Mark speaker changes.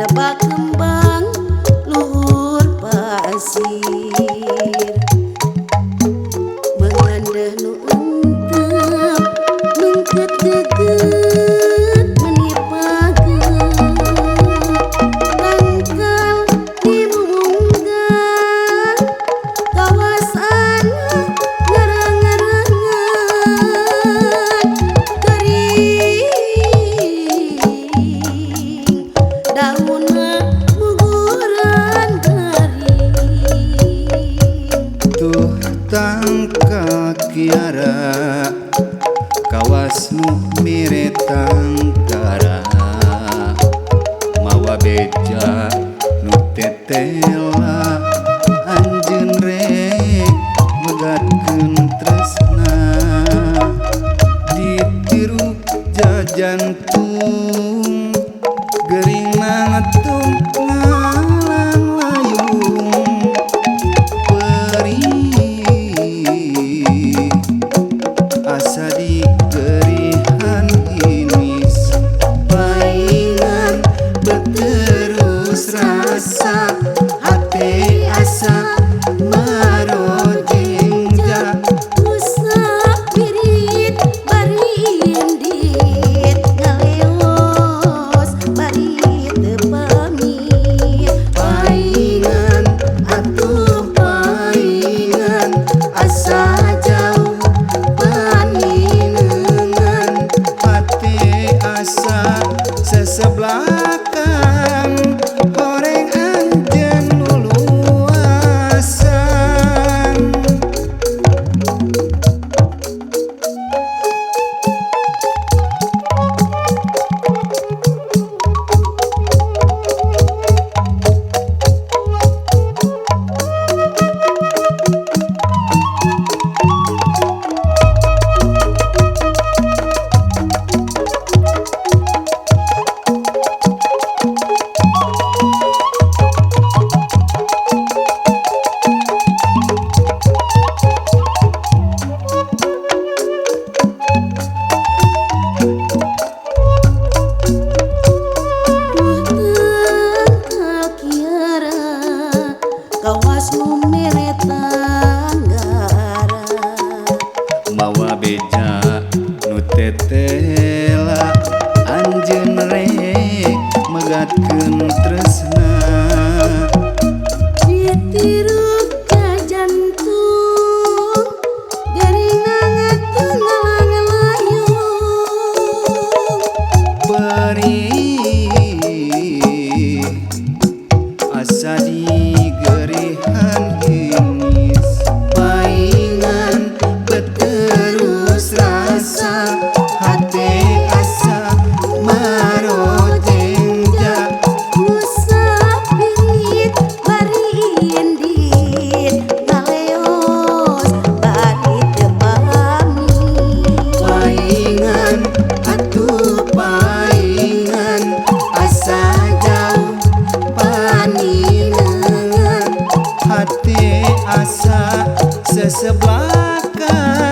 Speaker 1: Nebak kembang luhur pasir, mengandah nu entep mengket deget menipageun tangkal di rumunggan kawasan ngarang-ngarangan gering daun muguran garing.
Speaker 2: Tuh tangka kiara kawas nu mere tangkara mawa beja nu tetela anjeun rek megatkeun tresna ditiru jajantung gering nangetung ngalang layung perih asa digerihan inis paingan beterus rasa hate asa marojenja
Speaker 1: Usap pirit bari indit ngaleos bari teu pamit
Speaker 2: paingan atuh paingan asa jauh paninengan hati asa sesebelakan horeng anjeun luluasan.
Speaker 1: tangkal kiara kawas nu mere tanggara
Speaker 2: Mawa beja nu tetela anjeun rek megatkeun tresna
Speaker 1: ditiru ka jantung gering nangetung ngalang layung
Speaker 2: perih asa digerihan inis paingan beterus rasa hate asa marojenja
Speaker 1: usap pirit bari indit ngaleos bari teu pamit
Speaker 2: paingan atuh paingan asa jauh paninengan hati asa sesebelakan